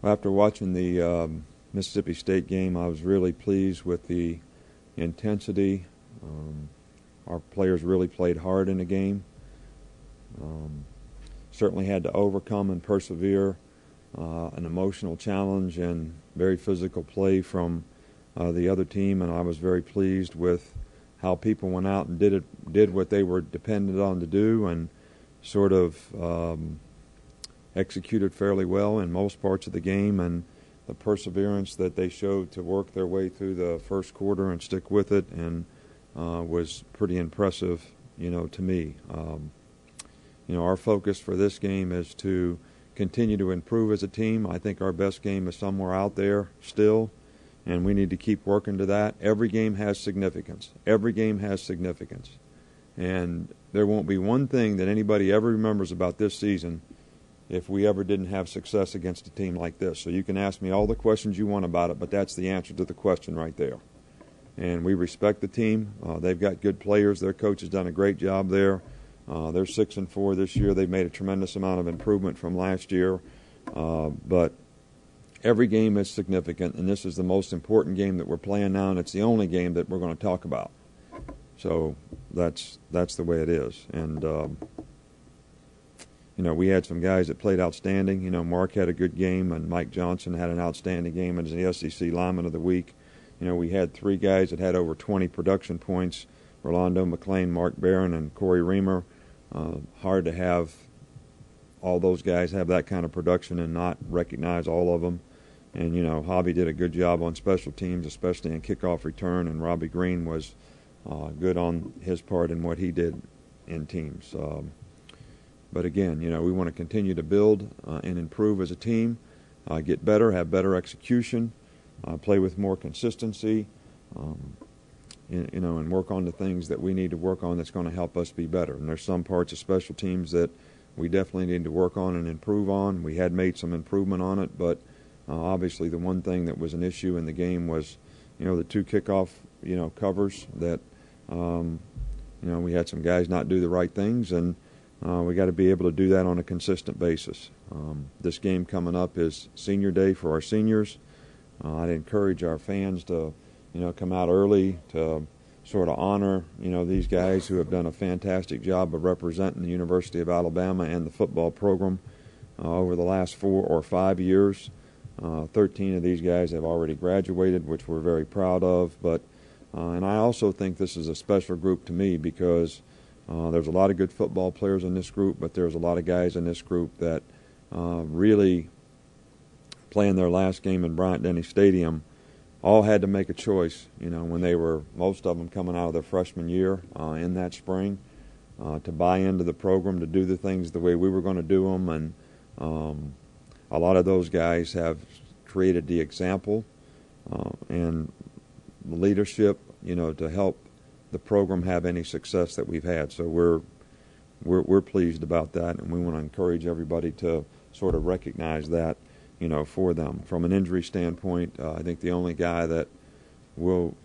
After watching the Mississippi State game, I was really pleased with the intensity. Our players really played hard in the game. Certainly had to overcome and persevere an emotional challenge and very physical play from the other team, and I was very pleased with how people went out and did what they were dependent on to do, and sort of executed fairly well in most parts of the game, and the perseverance that they showed to work their way through the first quarter and stick with it, and was pretty impressive, to me. Our focus for this game is to continue to improve as a team. I think our best game is somewhere out there still, and we need to keep working to that. Every game has significance. Every game has significance. And there won't be one thing that anybody ever remembers about this season if we ever didn't have success against a team like this. So you can ask me all the questions you want about it, but that's the answer to the question right there. And we respect the team. They've got good players. Their coach has done a great job there. They're 6-4 this year. They've made a tremendous amount of improvement from last year. But every game is significant, and this is the most important game that we're playing now, and it's the only game that we're going to talk about. So that's the way it is. And we had some guys that played outstanding. Mark had a good game, and Mike Johnson had an outstanding game as the SEC Lineman of the Week. We had 3 guys that had over 20 production points: Rolando McClain, Mark Barron, and Corey Reamer. Hard to have all those guys have that kind of production and not recognize all of them. And, Hobby did a good job on special teams, especially in kickoff return, and Robbie Green was good on his part in what he did in teams. But again, we want to continue to build and improve as a team, get better, have better execution, play with more consistency, and work on the things that we need to work on that's going to help us be better. And there's some parts of special teams that we definitely need to work on and improve on. We had made some improvement on it, but obviously the one thing that was an issue in the game was, the 2 kickoff, covers that, we had some guys not do the right things, and we got to be able to do that on a consistent basis. This game coming up is Senior Day for our seniors. I'd encourage our fans to, come out early to sort of honor, these guys who have done a fantastic job of representing the University of Alabama and the football program over the last 4 or 5 years. 13 of these guys have already graduated, which we're very proud of. But and I also think this is a special group to me because there's a lot of good football players in this group, but there's a lot of guys in this group that really, playing their last game in Bryant-Denny Stadium, all had to make a choice, when they were, most of them coming out of their freshman year in that spring, to buy into the program, to do the things the way we were going to do them. And a lot of those guys have created the example and the leadership, to help the program have any success that we've had. So we're pleased about that, and we want to encourage everybody to sort of recognize that, for them. From an injury standpoint, I think the only guy that will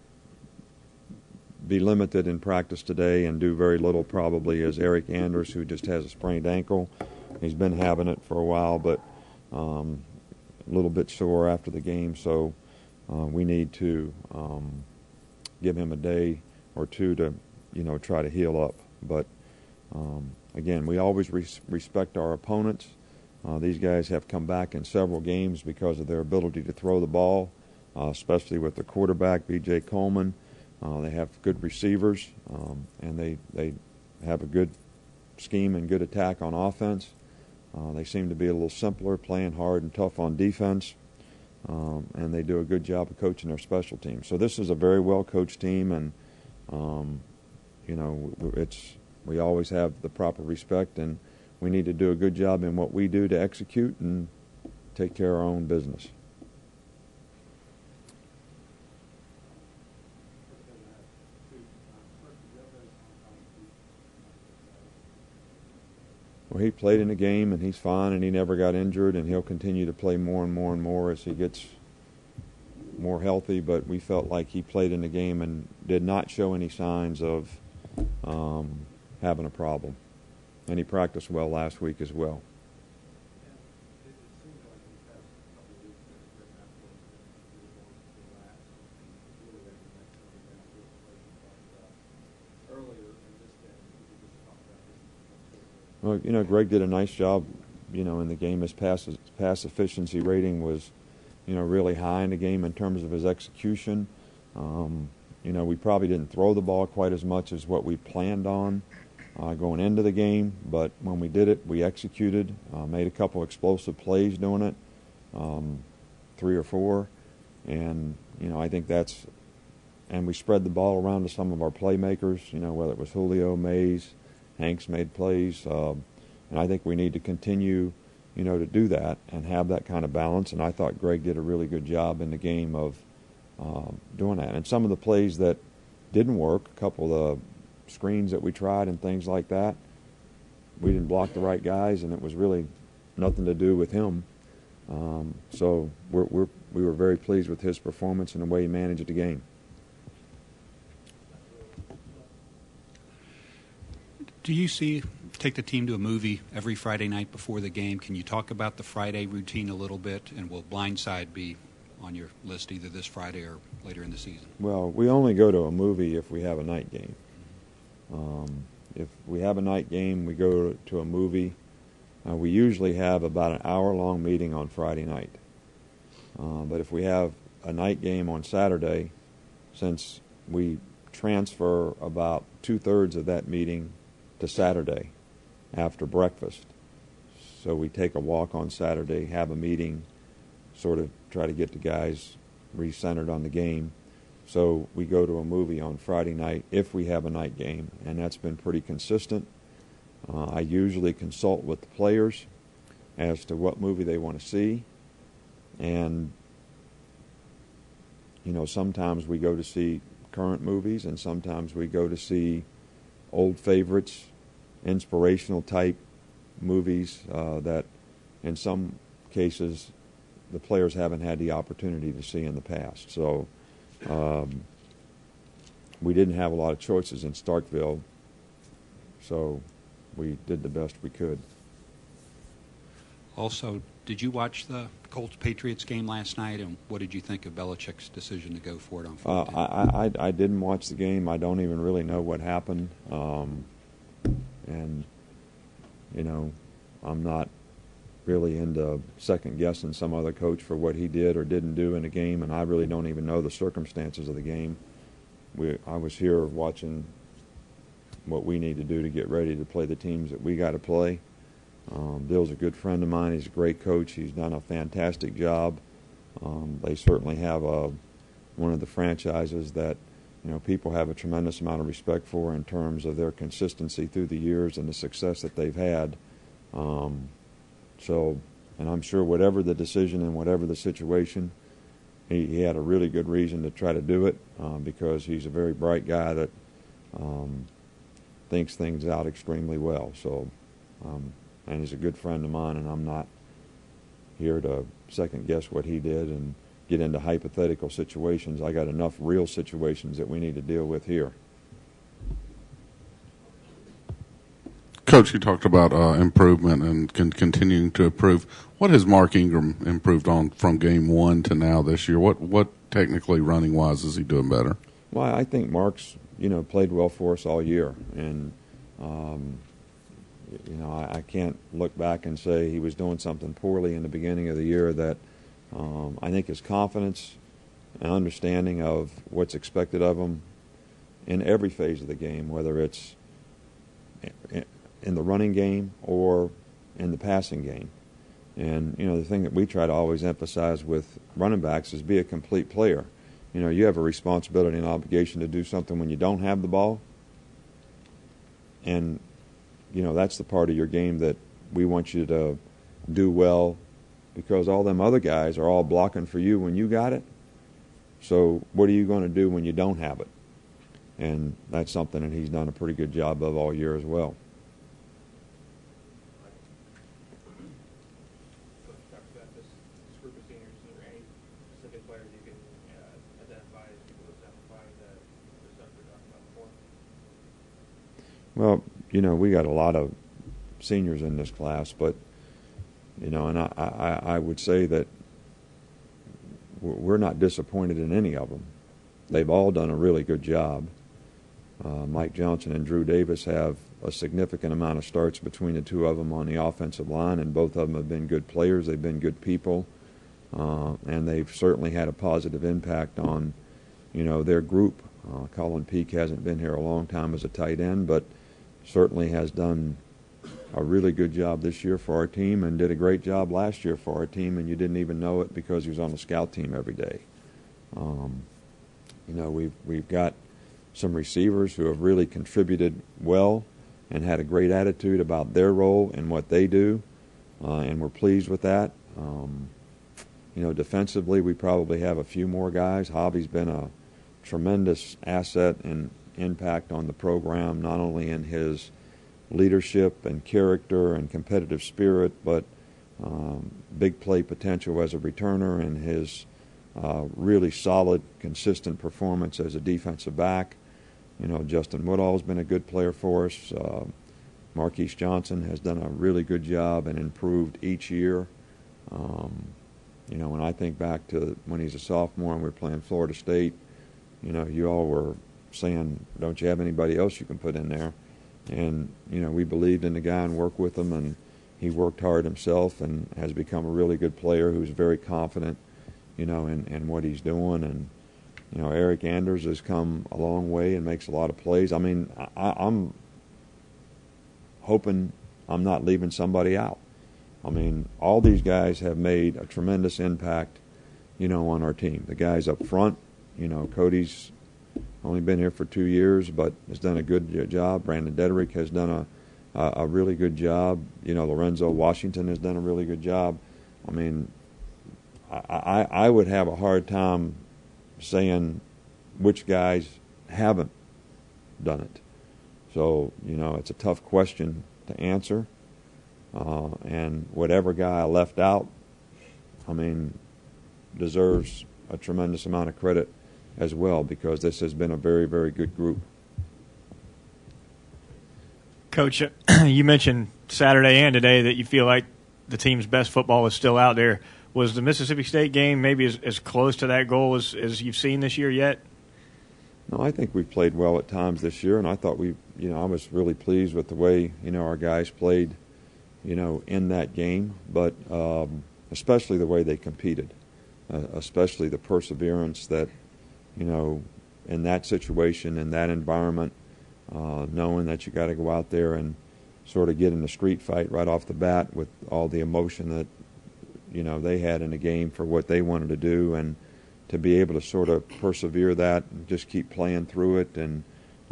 be limited in practice today and do very little probably is Eric Anders, who just has a sprained ankle. He's been having it for a while, but a little bit sore after the game, so we need to give him a day or two to, try to heal up. But again, we always respect our opponents. These guys have come back in several games because of their ability to throw the ball, especially with the quarterback, B.J. Coleman. They have good receivers, and they have a good scheme and good attack on offense. They seem to be a little simpler, playing hard and tough on defense, and they do a good job of coaching their special teams. So this is a very well-coached team, and we always have the proper respect, and we need to do a good job in what we do to execute and take care of our own business. Well, he played in the game, and he's fine, and he never got injured, and he'll continue to play more and more and more as he gets more healthy. But we felt like he played in the game and did not show any signs of having a problem. And he practiced well last week as well. Well, Greg did a nice job, in the game. His pass efficiency rating was, really high in the game in terms of his execution. We probably didn't throw the ball quite as much as what we planned on going into the game, but when we did it, we executed, made a couple explosive plays doing it, 3 or 4, and, I think and we spread the ball around to some of our playmakers, whether it was Julio, Mays, Hanks made plays, and I think we need to continue, to do that and have that kind of balance, and I thought Greg did a really good job in the game of doing that. And some of the plays that didn't work, a couple of the screens that we tried and things like that, we didn't block the right guys, and it was really nothing to do with him. So we were very pleased with his performance and the way he managed the game. Do you take the team to a movie every Friday night before the game? Can you talk about the Friday routine a little bit? And will Blindside be on your list either this Friday or later in the season? Well, we only go to a movie if we have a night game. If we have a night game, we go to a movie. We usually have about an hour-long meeting on Friday night. But if we have a night game on Saturday, since we transfer about 2/3 of that meeting to Saturday after breakfast, so we take a walk on Saturday, have a meeting, sort of try to get the guys re-centered on the game. So we go to a movie on Friday night if we have a night game, and that's been pretty consistent. I usually consult with the players as to what movie they want to see, and sometimes we go to see current movies, and sometimes we go to see old favorites, inspirational type movies that in some cases the players haven't had the opportunity to see in the past. So we didn't have a lot of choices in Starkville, so we did the best we could. Also, did you watch the Colts-Patriots game last night, and what did you think of Belichick's decision to go for it on 4th? I didn't watch the game. I don't even really know what happened. And, I'm not really into second-guessing some other coach for what he did or didn't do in a game, and I really don't even know the circumstances of the game. I was here watching what we need to do to get ready to play the teams that we got to play. Bill's a good friend of mine. He's a great coach. He's done a fantastic job. They certainly have one of the franchises that people have a tremendous amount of respect for in terms of their consistency through the years and the success that they've had. And I'm sure whatever the decision and whatever the situation, he had a really good reason to try to do it because he's a very bright guy that thinks things out extremely well. So, and he's a good friend of mine, and I'm not here to second guess what he did and get into hypothetical situations. I got enough real situations that we need to deal with here. Coach, you talked about improvement and continuing to improve. What has Mark Ingram improved on from game 1 to now this year? What technically running wise is he doing better? Well, I think Mark's played well for us all year, and I can't look back and say he was doing something poorly in the beginning of the year. That I think his confidence and understanding of what's expected of him in every phase of the game, whether it's in the running game or in the passing game. And, the thing that we try to always emphasize with running backs is be a complete player. You have a responsibility and obligation to do something when you don't have the ball. And, that's the part of your game that we want you to do well, because all them other guys are all blocking for you when you got it. So what are you going to do when you don't have it? And that's something that he's done a pretty good job of all year as well. Well, we got a lot of seniors in this class, but, and I would say that we're not disappointed in any of them. They've all done a really good job. Mike Johnson and Drew Davis have a significant amount of starts between the two of them on the offensive line, and both of them have been good players. They've been good people, and they've certainly had a positive impact on, their group. Colin Peak hasn't been here a long time as a tight end, but certainly has done a really good job this year for our team and did a great job last year for our team, and you didn't even know it because he was on the scout team every day. We've got some receivers who have really contributed well and had a great attitude about their role and what they do, and we're pleased with that. Defensively, we probably have a few more guys. Javi's been a tremendous asset and impact on the program, not only in his leadership and character and competitive spirit, but big play potential as a returner and his really solid, consistent performance as a defensive back. Justin Woodall's been a good player for us. Marquise Johnson has done a really good job and improved each year. When I think back to when he's a sophomore and we were playing Florida State, you all were saying, don't you have anybody else you can put in there? And, we believed in the guy and worked with him, and he worked hard himself and has become a really good player who's very confident, in what he's doing. And, Eric Anders has come a long way and makes a lot of plays. I mean, I'm hoping I'm not leaving somebody out. I mean, all these guys have made a tremendous impact, on our team. The guys up front, Cody's only been here for 2 years, but has done a good job. Brandon Dederick has done a really good job. Lorenzo Washington has done a really good job. I mean, I would have a hard time saying which guys haven't done it. So, it's a tough question to answer. And whatever guy I left out, deserves a tremendous amount of credit as well, because this has been a very, very good group. Coach, you mentioned Saturday and today that you feel like the team's best football is still out there. Was the Mississippi State game maybe as close to that goal as you've seen this year yet? No, I think we've played well at times this year, and I thought I was really pleased with the way, our guys played, in that game, but especially the way they competed, especially the perseverance that, in that situation, in that environment, knowing that you got to go out there and sort of get in a street fight right off the bat with all the emotion that, they had in the game for what they wanted to do, and to be able to sort of persevere that and just keep playing through it. And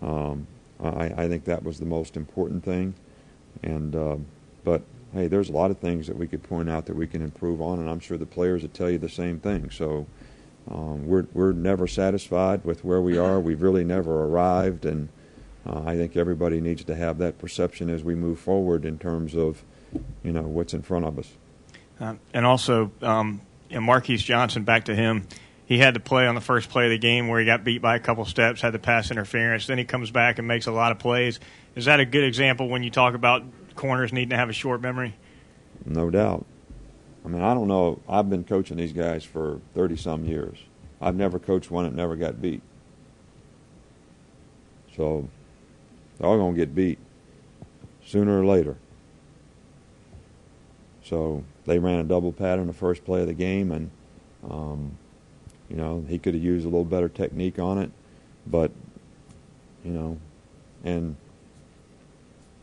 I think that was the most important thing. And but, hey, there's a lot of things that we could point out that we can improve on, and I'm sure the players would tell you the same thing. So we're never satisfied with where we are. We've really never arrived, and I think everybody needs to have that perception as we move forward in terms of, what's in front of us. And also, Marquise Johnson, back to him, he had to play on the first play of the game where he got beat by a couple steps, had the pass interference. Then he comes back and makes a lot of plays. Is that a good example when you talk about corners needing to have a short memory? No doubt. I don't know. I've been coaching these guys for 30-some years. I've never coached one that never got beat. So they're all going to get beat sooner or later. So they ran a double pattern the first play of the game, and he could have used a little better technique on it, but and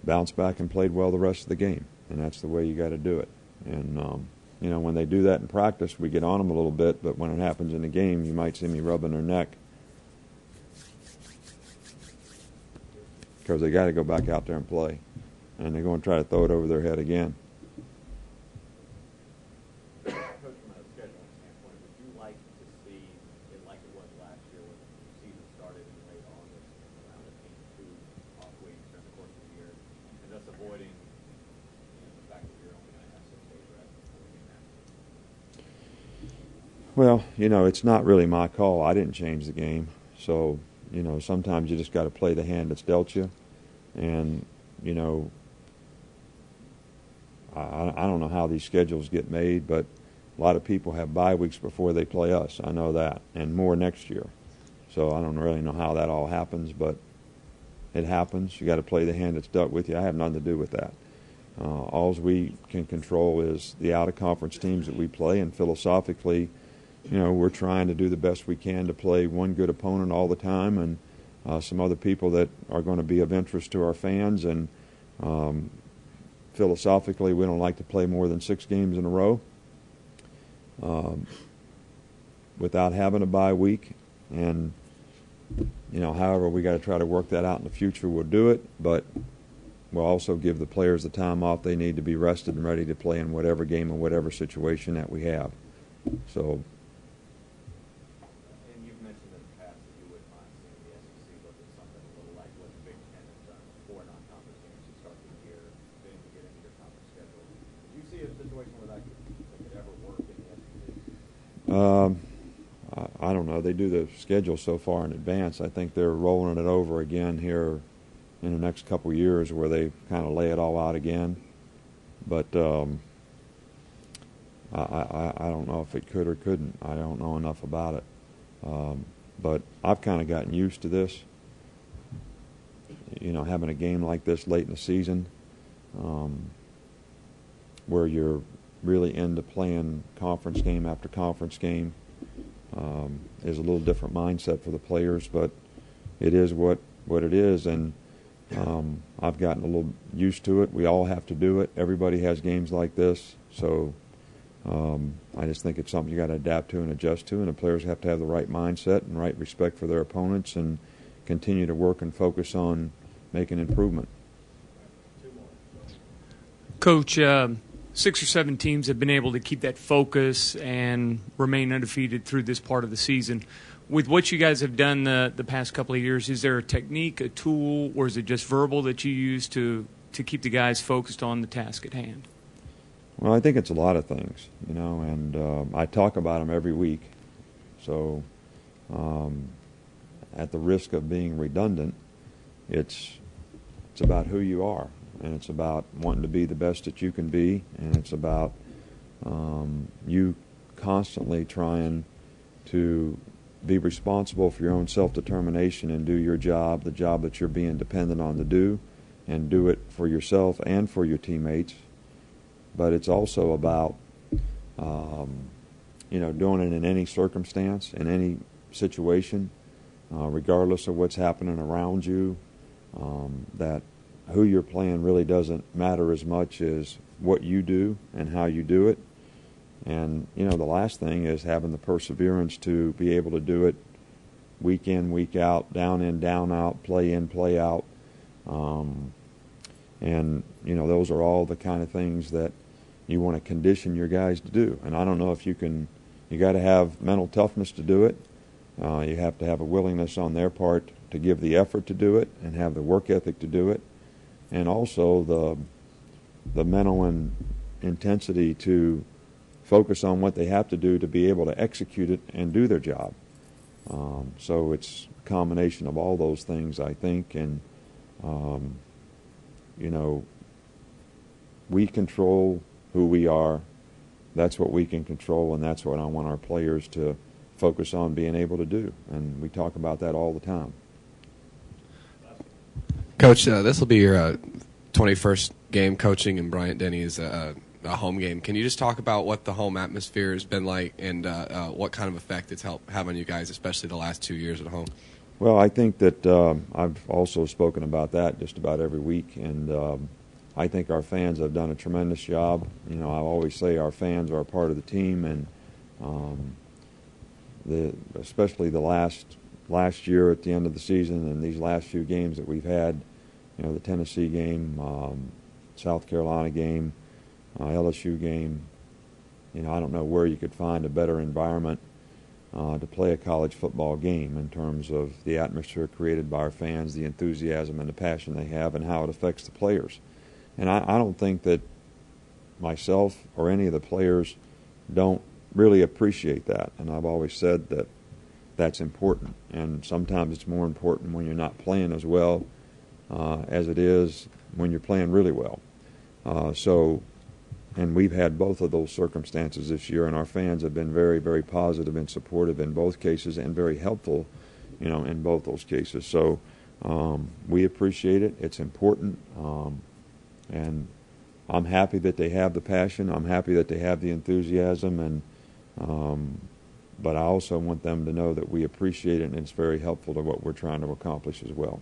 bounced back and played well the rest of the game, and that's the way you got to do it. And when they do that in practice, we get on them a little bit, but when it happens in the game, you might see me rubbing their neck, because they got to go back out there and play, and they're going to try to throw it over their head again. Well, it's not really my call. I didn't change the game. So, sometimes you just got to play the hand that's dealt you. And, I don't know how these schedules get made, but a lot of people have bye weeks before they play us. I know that, and more next year. So I don't really know how that all happens, but, it happens. You got to play the hand that's dealt with you. I have nothing to do with that. All we can control is the out-of-conference teams that we play, and philosophically, we're trying to do the best we can to play one good opponent all the time, and some other people that are going to be of interest to our fans. And philosophically, we don't like to play more than 6 games in a row without having a bye week. And however we got to try to work that out in the future, we'll do it, but we'll also give the players the time off they need to be rested and ready to play in whatever game and whatever situation that we have. So. And you've mentioned in the past that you wouldn't mind seeing the SEC look at something a little like what the Big Ten has done for non-conference games to start the year, then to get into your conference schedule. Do you see a situation where that could ever work in the SEC? I don't know. They do the schedule so far in advance. I think they're rolling it over again here in the next couple of years where they kind of lay it all out again. But I don't know if it could or couldn't. I don't know enough about it. But I've kind of gotten used to this, having a game like this late in the season where you're really into playing conference game after conference game. Is a little different mindset for the players, but it is what it is, and I've gotten a little used to it. We all have to do it. Everybody has games like this, so I just think it's something you got to adapt to and adjust to, and the players have to have the right mindset and right respect for their opponents and continue to work and focus on making improvement. Coach, 6 or 7 teams have been able to keep that focus and remain undefeated through this part of the season. With what you guys have done the past couple of years, is there a technique, a tool, or is it just verbal that you use to keep the guys focused on the task at hand? Well, I think it's a lot of things, and I talk about them every week. So at the risk of being redundant, it's about who you are. And it's about wanting to be the best that you can be, and it's about you constantly trying to be responsible for your own self-determination and do your job, the job that you're being dependent on to do, and do it for yourself and for your teammates. But it's also about, doing it in any circumstance, in any situation, regardless of what's happening around you, that who you're playing really doesn't matter as much as what you do and how you do it. And, the last thing is having the perseverance to be able to do it week in, week out, down in, down out, play in, play out. And, those are all the kind of things that you want to condition your guys to do. And I don't know if you got to have mental toughness to do it. You have to have a willingness on their part to give the effort to do it and have the work ethic to do it. And also the mental and intensity to focus on what they have to do to be able to execute it and do their job. So it's a combination of all those things, I think. And, we control who we are. That's what we can control, and that's what I want our players to focus on being able to do. And we talk about that all the time. Coach, this will be your 21st game coaching in Bryant-Denny is a home game. Can you just talk about what the home atmosphere has been like and what kind of effect it's helped have on you guys, especially the last 2 years at home? Well, I think that I've also spoken about that just about every week, and I think our fans have done a tremendous job. I always say our fans are a part of the team, and especially the last year at the end of the season and these last few games that we've had, the Tennessee game, South Carolina game, LSU game. I don't know where you could find a better environment to play a college football game in terms of the atmosphere created by our fans, the enthusiasm and the passion they have, and how it affects the players. And I don't think that myself or any of the players don't really appreciate that. And I've always said that that's important. And sometimes it's more important when you're not playing as well as it is when you're playing really well. And we've had both of those circumstances this year, and our fans have been very, very positive and supportive in both cases and very helpful, in both those cases. So We appreciate it. It's important. And I'm happy that they have the passion. I'm happy that they have the enthusiasm. But I also want them to know that we appreciate it, and it's very helpful to what we're trying to accomplish as well.